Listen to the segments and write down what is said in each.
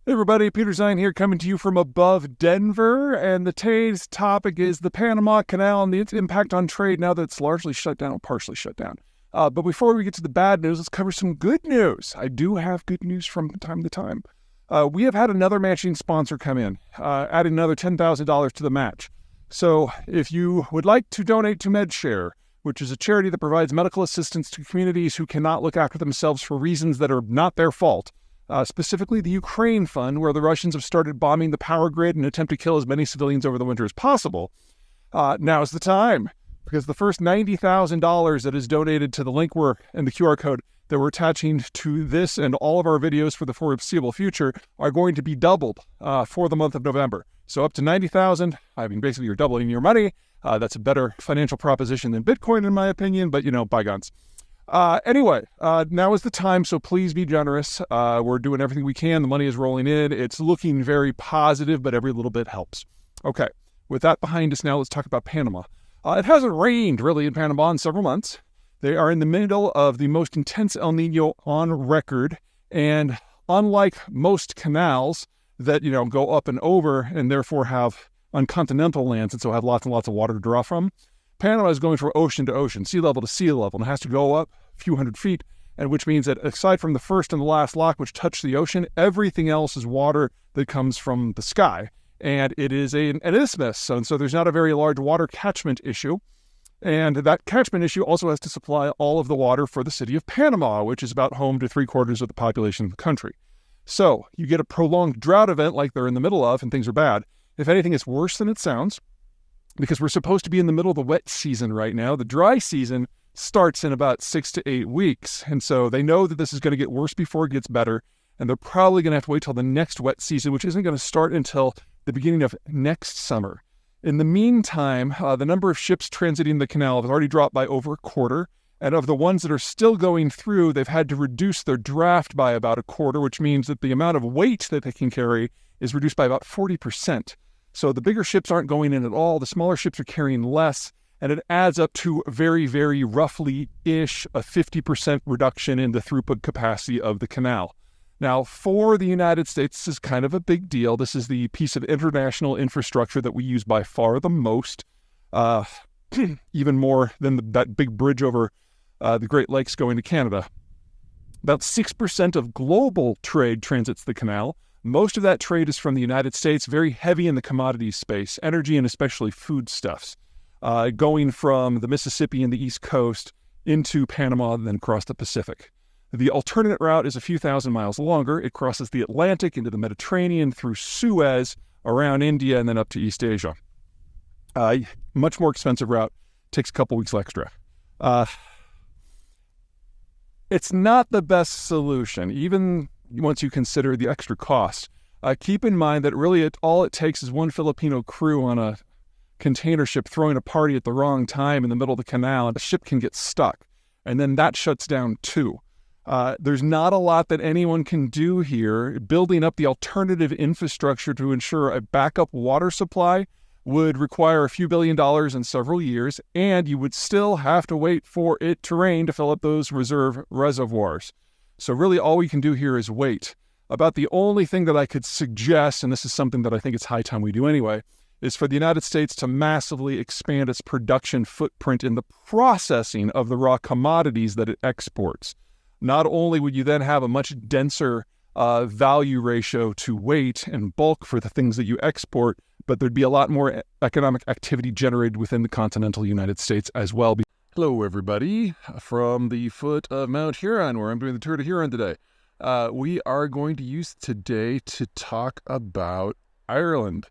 Hey everybody, Peter Zeihan here coming to you from above Denver, and today's topic is the Panama Canal and its impact on trade now that it's largely shut down, or partially shut down. But before we get to the bad news, let's cover some good news. I do have good news from time to time. We have had another matching sponsor come in, adding another $10,000 to the match. So if you would like to donate to MedShare, which is a charity that provides medical assistance to communities who cannot look after themselves for reasons that are not their fault, specifically the Ukraine Fund, where the Russians have started bombing the power grid in an attempt to kill as many civilians over the winter as possible. Now's the time, because the first $90,000 that is donated to the link and the QR code that we're attaching to this and all of our videos for the foreseeable future are going to be doubled for the month of November. So up to $90,000. I mean, basically you're doubling your money. That's a better financial proposition than Bitcoin, in my opinion, but bygones. Anyway, now is the time, so please be generous. We're doing everything we can. The money is rolling in. It's looking very positive, but every little bit helps. Okay, with that behind us now, let's talk about Panama. It hasn't rained, really, in Panama in several months. They are in the middle of the most intense El Nino on record, and unlike most canals that, go up and over and therefore have on continental lands and so have lots and lots of water to draw from, Panama is going from ocean to ocean, sea level to sea level, and it has to go up a few hundred feet, and which means that aside from the first and the last lock, which touch the ocean, everything else is water that comes from the sky. And it is an isthmus, and so there's not a very large water catchment issue. And that catchment issue also has to supply all of the water for the city of Panama, which is about home to 3/4 of the population of the country. So you get a prolonged drought event like they're in the middle of, and things are bad. If anything, it's worse than it sounds, because we're supposed to be in the middle of the wet season right now. The dry season starts in about 6 to 8 weeks. And so they know that this is going to get worse before it gets better. And they're probably going to have to wait till the next wet season, which isn't going to start until the beginning of next summer. In the meantime, the number of ships transiting the canal has already dropped by over a quarter. And of the ones that are still going through, they've had to reduce their draft by about a quarter, which means that the amount of weight that they can carry is reduced by about 40%. So the bigger ships aren't going in at all. The smaller ships are carrying less, and it adds up to very, very roughly-ish a 50% reduction in the throughput capacity of the canal. Now, for the United States, this is kind of a big deal. This is the piece of international infrastructure that we use by far the most, even more than that big bridge over the Great Lakes going to Canada. About 6% of global trade transits the canal. Most of that trade is from the United States, very heavy in the commodities space, energy and especially foodstuffs, going from the Mississippi and the East Coast into Panama and then across the Pacific. The alternate route is a few thousand miles longer. It crosses the Atlantic into the Mediterranean through Suez, around India, and then up to East Asia. Much more expensive route, takes a couple weeks extra. It's not the best solution, even once you consider the extra cost. Keep in mind that really all it takes is one Filipino crew on a container ship throwing a party at the wrong time in the middle of the canal, and the ship can get stuck. And then that shuts down too. There's not a lot that anyone can do here. Building up the alternative infrastructure to ensure a backup water supply would require a few $1 billion in several years, and you would still have to wait for it to rain to fill up those reserve reservoirs. So really all we can do here is wait. About the only thing that I could suggest, and this is something that I think it's high time we do anyway, is for the United States to massively expand its production footprint in the processing of the raw commodities that it exports. Not only would you then have a much denser value ratio to weight and bulk for the things that you export, but there'd be a lot more economic activity generated within the continental United States as well. Hello, everybody, from the foot of Mount Huron, where I'm doing the Tour de Huron today. We are going to use today to talk about Ireland.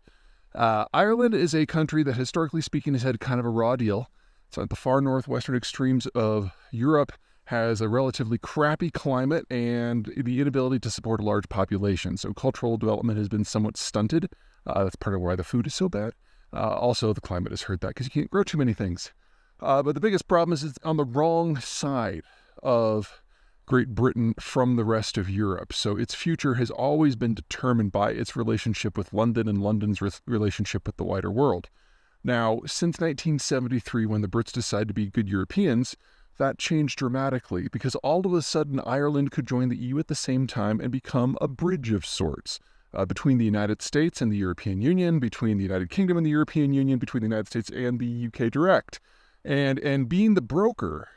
Ireland is a country that, historically speaking, has had kind of a raw deal. It's at the far northwestern extremes of Europe, has a relatively crappy climate, and the inability to support a large population. So cultural development has been somewhat stunted. That's part of why the food is so bad. Also, the climate has hurt that because you can't grow too many things. But the biggest problem is it's on the wrong side of Great Britain from the rest of Europe. So its future has always been determined by its relationship with London and London's relationship with the wider world. Now, since 1973, when the Brits decided to be good Europeans, that changed dramatically because all of a sudden Ireland could join the EU at the same time and become a bridge of sorts. between the United States and the European Union, between the United Kingdom and the European Union, between the United States and the UK direct. And being the broker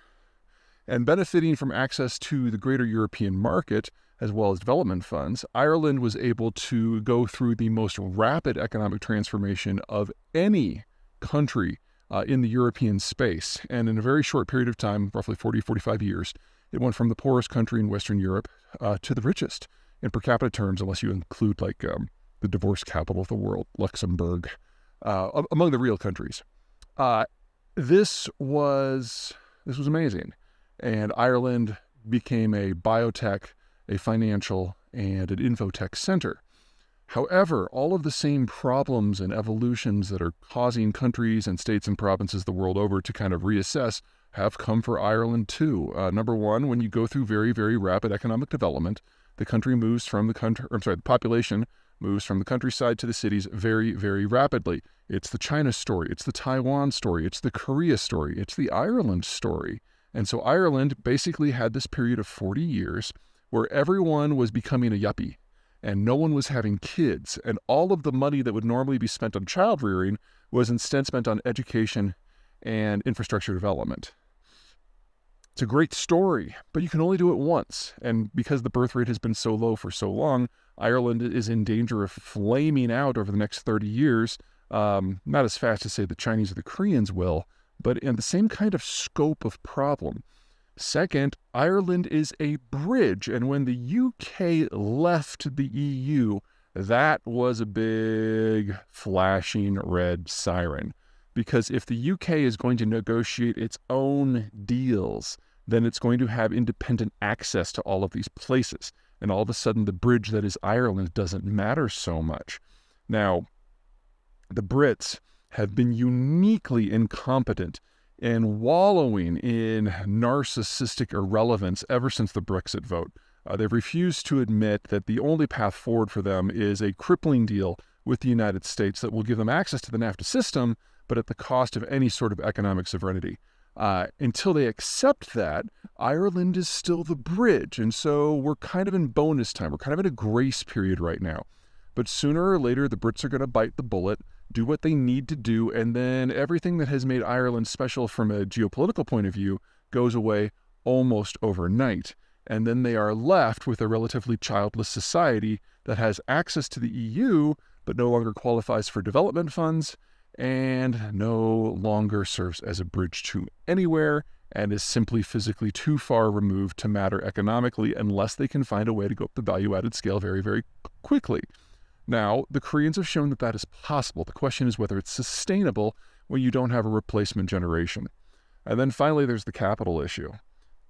and benefiting from access to the greater European market, as well as development funds, Ireland was able to go through the most rapid economic transformation of any country in the European space. And in a very short period of time, roughly 45 years, it went from the poorest country in Western Europe to the richest in per capita terms, unless you include the divorce capital of the world, Luxembourg, among the real countries. This was amazing. And Ireland became a biotech, a financial, and an infotech center. However, all of the same problems and evolutions that are causing countries and states and provinces the world over to kind of reassess have come for Ireland too. Number one, when you go through very, very rapid economic development, the population moves from the countryside to the cities very, very rapidly. It's the China story, it's the Taiwan story, it's the Korea story, it's the Ireland story. And so Ireland basically had this period of 40 years where everyone was becoming a yuppie and no one was having kids. And all of the money that would normally be spent on child rearing was instead spent on education and infrastructure development. It's a great story, but you can only do it once. And because the birth rate has been so low for so long, Ireland is in danger of flaming out over the next 30 years. Not as fast as, say, the Chinese or the Koreans will, but in the same kind of scope of problem. Second, Ireland is a bridge, and when the UK left the EU, that was a big flashing red siren. Because if the UK is going to negotiate its own deals, then it's going to have independent access to all of these places. And all of a sudden, the bridge that is Ireland doesn't matter so much. Now, the Brits have been uniquely incompetent and wallowing in narcissistic irrelevance ever since the Brexit vote. They've refused to admit that the only path forward for them is a crippling deal with the United States that will give them access to the NAFTA system, but at the cost of any sort of economic sovereignty. Until they accept that, Ireland is still the bridge. And so we're kind of in bonus time. We're kind of in a grace period right now. But sooner or later, the Brits are going to bite the bullet, do what they need to do, and then everything that has made Ireland special from a geopolitical point of view goes away almost overnight. And then they are left with a relatively childless society that has access to the EU, but no longer qualifies for development funds, and no longer serves as a bridge to anywhere, and is simply physically too far removed to matter economically unless they can find a way to go up the value-added scale very, very quickly. Now, the Koreans have shown that that is possible. The question is whether it's sustainable when you don't have a replacement generation. And then finally, there's the capital issue.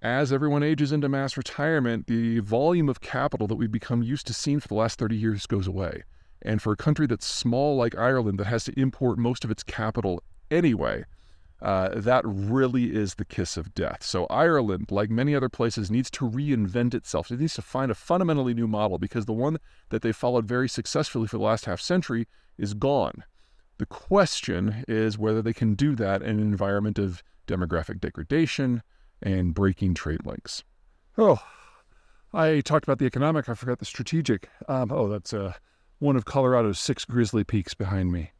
As everyone ages into mass retirement, the volume of capital that we've become used to seeing for the last 30 years goes away. And for a country that's small like Ireland that has to import most of its capital anyway, that really is the kiss of death. So Ireland, like many other places, needs to reinvent itself. It needs to find a fundamentally new model because the one that they followed very successfully for the last half century is gone. The question is whether they can do that in an environment of demographic degradation and breaking trade links. Oh, I talked about the economic. I forgot the strategic. That's one of Colorado's 6 grizzly peaks behind me.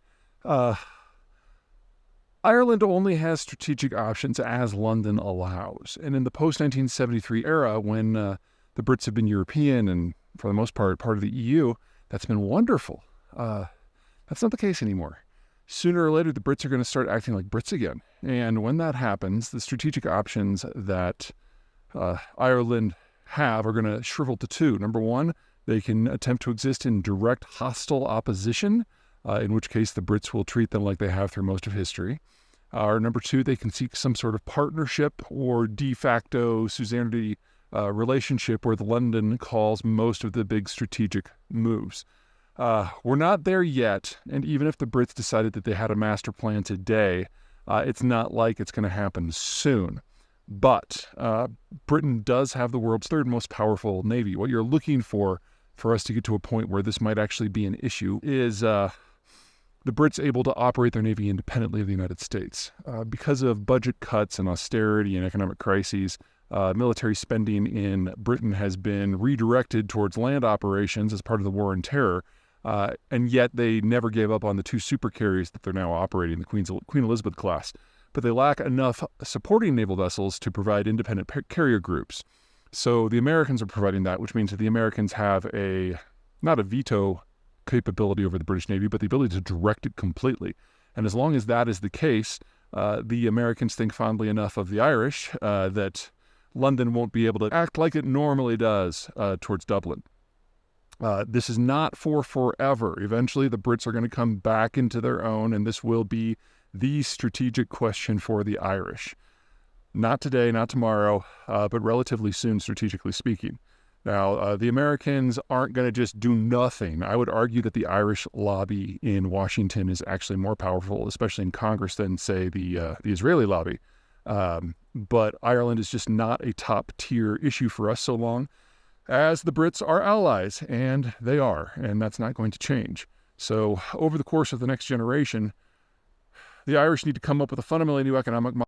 Ireland only has strategic options as London allows. And in the post-1973 era, when the Brits have been European and, for the most part of the EU, that's been wonderful. That's not the case anymore. Sooner or later, the Brits are going to start acting like Brits again. And when that happens, the strategic options that Ireland have are going to shrivel to 2. Number one, they can attempt to exist in direct hostile opposition, in which case the Brits will treat them like they have through most of history. Or number 2, they can seek some sort of partnership or de facto suzerainty relationship where London calls most of the big strategic moves. We're not there yet, and even if the Brits decided that they had a master plan today, it's not like it's going to happen soon. But Britain does have the world's 3rd most powerful navy. What you're looking for us to get to a point where this might actually be an issue is the Brits able to operate their navy independently of the United States. Because of budget cuts and austerity and economic crises, Military spending in Britain has been redirected towards land operations as part of the War on Terror, and yet they never gave up on the two supercarriers that they're now operating, the Queen Elizabeth class. But they lack enough supporting naval vessels to provide independent carrier groups. So the Americans are providing that, which means that the Americans have not a veto capability over the British Navy, but the ability to direct it completely. And as long as that is the case, the Americans think fondly enough of the Irish that London won't be able to act like it normally does towards Dublin. This is not for forever. Eventually, the Brits are going to come back into their own, and this will be the strategic question for the Irish. Not today, not tomorrow, but relatively soon, strategically speaking. Now, the Americans aren't going to just do nothing. I would argue that the Irish lobby in Washington is actually more powerful, especially in Congress, than, say, the Israeli lobby. But Ireland is just not a top-tier issue for us so long as the Brits are allies, and they are, and that's not going to change. So over the course of the next generation, the Irish need to come up with a fundamentally new economic model